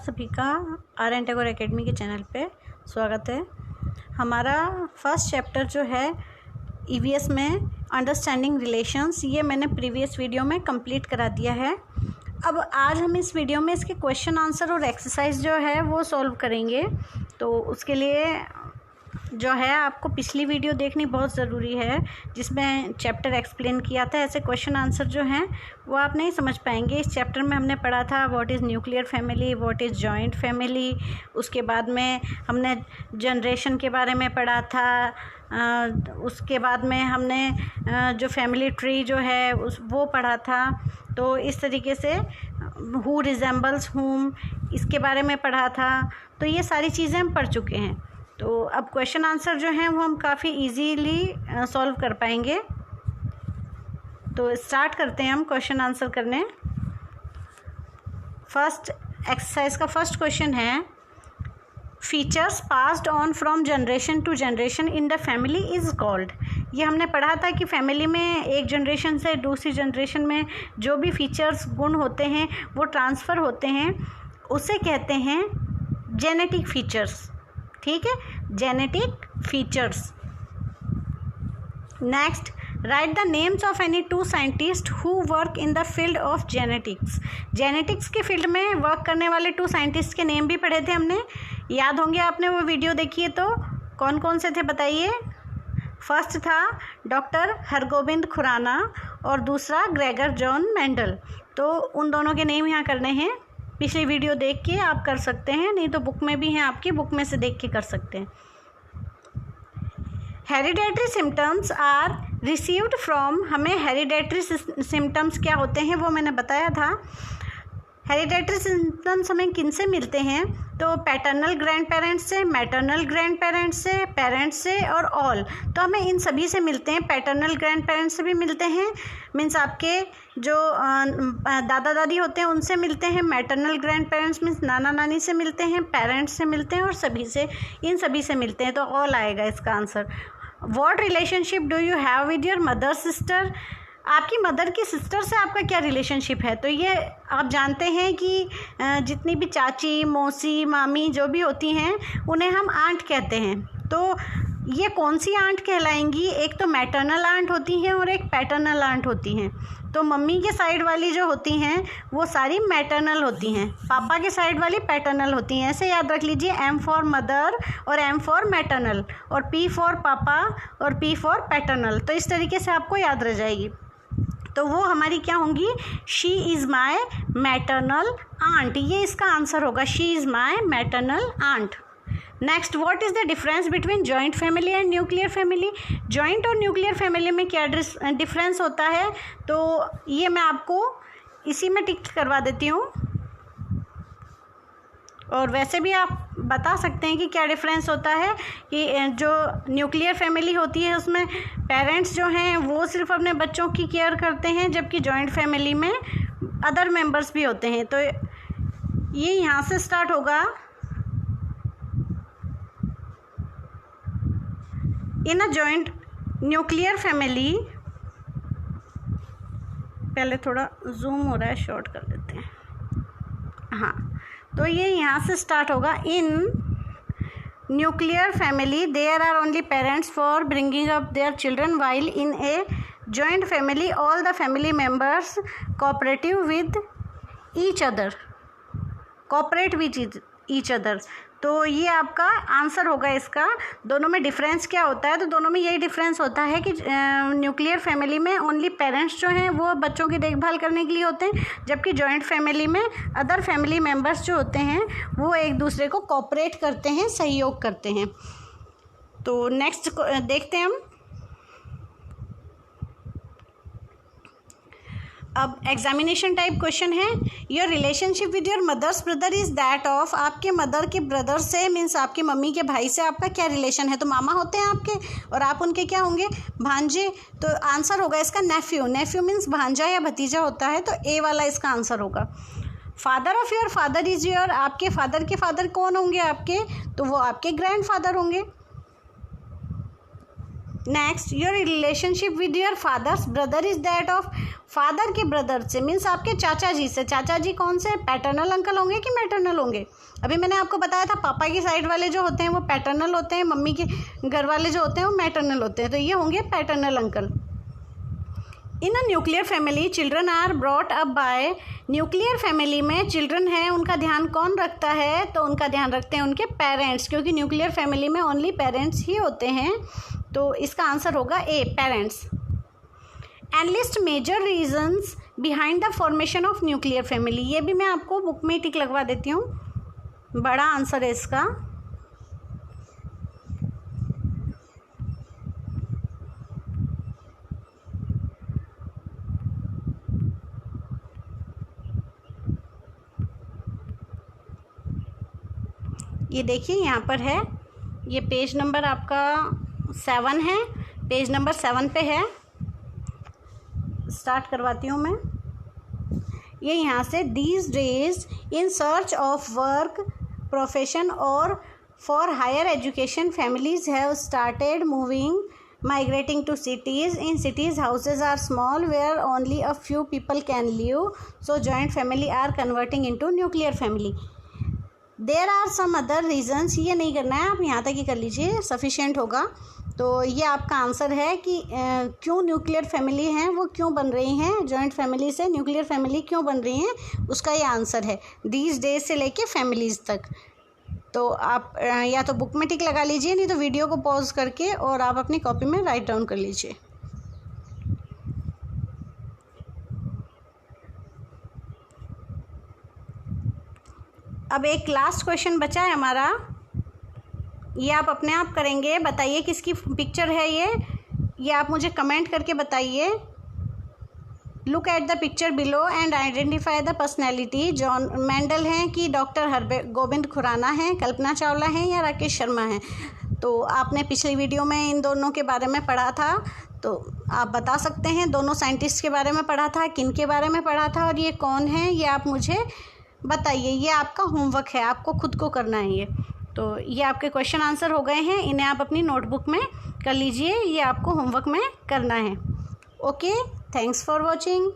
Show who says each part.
Speaker 1: सभी का are N Tagore academy के चैनल पे स्वागत है। हमारा फर्स्ट चैप्टर जो है ईवीएस में अंडरस्टैंडिंग रिलेशंस, ये मैंने प्रीवियस वीडियो में कंप्लीट करा दिया है। अब आज हम इस वीडियो में इसके क्वेश्चन आंसर और एक्सरसाइज जो है वो सॉल्व करेंगे। तो उसके लिए जो है आपको पिछली वीडियो देखनी बहुत ज़रूरी है जिसमें चैप्टर एक्सप्लेन किया था। ऐसे क्वेश्चन आंसर जो हैं वो आप नहीं समझ पाएंगे। इस चैप्टर में हमने पढ़ा था what is nuclear family, what is joint family. उसके बाद में हमने जनरेशन के बारे में पढ़ा था। उसके बाद में हमने जो फैमिली ट्री जो है वो पढ़ा था। तो इस तरीके से हु रिजेंबल्स हुम, इसके बारे में पढ़ा था। तो ये सारी चीज़ें हम पढ़ चुके हैं। तो अब क्वेश्चन आंसर जो हैं वो हम काफ़ी इजीली सॉल्व कर पाएंगे। तो स्टार्ट करते हैं हम क्वेश्चन आंसर करने। फर्स्ट एक्सरसाइज का फर्स्ट क्वेश्चन है, features passed on from generation to generation in the family is called. ये हमने पढ़ा था कि फैमिली में एक जनरेशन से दूसरी जनरेशन में जो भी फीचर्स गुण होते हैं वो ट्रांसफ़र होते हैं, उसे कहते हैं जेनेटिक फीचर्स। ठीक है, genetic features. Next, right the names of any two scientist who work in the field of genetics. Genetics के फील्ड में वर्क करने वाले टू साइंटिस्ट के नेम भी पढ़े थे हमने, याद होंगे आपने वो वीडियो देखी है। तो कौन कौन से थे बताइए। फर्स्ट था डॉक्टर हरगोविंद खुराना और दूसरा ग्रेगर जॉन मेंडल। तो उन दोनों के नेम यहाँ करने हैं। पिछली वीडियो देख के आप कर सकते हैं, नहीं तो बुक में भी हैं, आपकी बुक में से देख के कर सकते हैं। Hereditary symptoms are received from, हमें हेरिडेटरी सिम्टम्स क्या होते हैं वो मैंने बताया था। हेरिडेटरी सिम्टम्स हमें किन से मिलते हैं, तो पैटर्नल ग्रैंड पेरेंट्स से, मैटरनल ग्रैंड पेरेंट्स से, पेरेंट्स से और ऑल। तो हमें इन सभी से मिलते हैं। पैटर्नल ग्रैंड पेरेंट्स से भी मिलते हैं, मीन्स आपके जो दादा दादी होते हैं उनसे मिलते हैं। मैटरनल ग्रैंड पेरेंट्स मीन्स नाना नानी से मिलते हैं, पेरेंट्स से मिलते हैं और सभी से, इन सभी से मिलते हैं। तो ऑल आएगा इसका answer. What relationship do you have with your mother sister, आपकी मदर की सिस्टर से आपका क्या रिलेशनशिप है। तो ये आप जानते हैं कि जितनी भी चाची, मौसी, मामी जो भी होती हैं उन्हें हम आंट कहते हैं। तो ये कौन सी आंट कहलाएंगी, एक तो मैटरनल आंट होती हैं और एक पैटर्नल आंट होती हैं। तो मम्मी के साइड वाली जो होती हैं वो सारी मैटरनल होती हैं, पापा के साइड वाली पैटर्नल होती हैं। ऐसे याद रख लीजिए, एम फॉर मदर और एम फॉर मैटरनल और पी फॉर पापा और पी फॉर पैटर्नल। तो इस तरीके से आपको याद रह जाएगी। तो वो हमारी क्या होंगी, she is my maternal aunt. ये इसका आंसर होगा, she is my maternal aunt. Next, what is the difference between joint family and nuclear family. Joint और न्यूक्लियर फैमिली में क्या डिफरेंस होता है, तो ये मैं आपको इसी में टिक करवा देती हूँ। और वैसे भी आप बता सकते हैं कि क्या डिफरेंस होता है कि जो न्यूक्लियर फैमिली होती है उसमें पेरेंट्स जो हैं वो सिर्फ अपने बच्चों की केयर करते हैं, जबकि जॉइंट फैमिली में अदर मेंबर्स भी होते हैं। तो ये यहाँ से स्टार्ट होगा। इन अ जॉइंट न्यूक्लियर फैमिली, पहले थोड़ा जूम हो रहा है, शॉर्ट कर देते हैं। हाँ, तो ये यहाँ से स्टार्ट होगा। In nuclear family there are only parents for bringing up their children, while in a joint family all the family members cooperative with each other, cooperate with each other. तो ये आपका आंसर होगा इसका। दोनों में difference क्या होता है, तो दोनों में यही डिफरेंस होता है कि न्यूक्लियर फैमिली में ओनली पेरेंट्स जो हैं वो बच्चों की देखभाल करने के लिए होते हैं, जबकि जॉइंट फैमिली में अदर फैमिली मेम्बर्स जो होते हैं वो एक दूसरे को कोऑपरेट करते हैं, सहयोग करते हैं। तो नेक्स्ट देखते हैं हम। अब एग्जामिनेशन टाइप क्वेश्चन है, your relationship with your mother's brother is that of, आपके मदर के ब्रदर से मीन्स आपकी मम्मी के भाई से आपका क्या रिलेशन है। तो मामा होते हैं आपके और आप उनके क्या होंगे, भांजे। तो आंसर होगा इसका नेफ्यू। नेफ्यू मीन्स भांजा या भतीजा होता है, तो ए वाला इसका आंसर होगा। Father of your father is your, आपके फादर के फादर कौन होंगे आपके, तो वो आपके ग्रैंड फादर होंगे। Next, your relationship with your fathers brother is that of, father के ब्रदर से मीन्स आपके चाचा जी से। चाचा जी कौन से, पैटर्नल अंकल होंगे कि मैटरनल होंगे? अभी मैंने आपको बताया था पापा की साइड वाले जो होते हैं वो पैटर्नल होते हैं, मम्मी के घर वाले जो होते हैं वो मैटरनल होते हैं, तो ये होंगे paternal uncle. In a nuclear family children are brought up by, nuclear family में चिल्ड्रन है उनका ध्यान कौन रखता है? तो उनका ध्यान रखते हैं उनके पेरेंट्स, क्योंकि न्यूक्लियर फैमिली में ओनली पेरेंट्स ही होते हैं, तो इसका आंसर होगा A, parents. And list major reasons behind the formation of nuclear family, ये भी मैं आपको बुक में टिक लगवा देती हूँ, बड़ा आंसर है इसका। ये देखिए यहाँ पर है, ये पेज नंबर आपका 7 है, पेज नंबर 7 पे है। स्टार्ट करवाती हूँ मैं। ये यहाँ से, these days in search of work, profession और for higher education families have started moving, migrating to cities. In cities houses are small where only a few people can live, so joint family are converting into nuclear family. There are some other reasons, ये नहीं करना है, आप यहाँ तक ही कर लीजिए, sufficient होगा। तो ये आपका आंसर है कि क्यों न्यूक्लियर फैमिली हैं, वो क्यों बन रही हैं, जॉइंट फैमिली से न्यूक्लियर फैमिली क्यों बन रही हैं, उसका ये आंसर है, दीज डेज से लेके फैमिलीज़ तक। तो आप या तो बुक में टिक लगा लीजिए, नहीं तो वीडियो को पॉज करके और आप अपनी कॉपी में राइट डाउन कर लीजिए। अब एक लास्ट क्वेश्चन बचा है हमारा, ये आप अपने आप करेंगे। बताइए किसकी पिक्चर है ये आप मुझे कमेंट करके बताइए। Look at the picture below and identify the personality. John Mendel हैं कि डॉक्टर गोविंद खुराना हैं, कल्पना चावला हैं या राकेश शर्मा हैं? तो आपने पिछली वीडियो में इन दोनों के बारे में पढ़ा था, तो आप बता सकते हैं दोनों साइंटिस्ट के बारे में पढ़ा था, किन के बारे में पढ़ा था और ये कौन है, ये आप मुझे बताइए। ये आपका होमवर्क है, आपको खुद को करना है ये। तो ये आपके क्वेश्चन आंसर हो गए हैं, इन्हें आप अपनी नोटबुक में कर लीजिए, ये आपको होमवर्क में करना है। Okay, thanks for watching.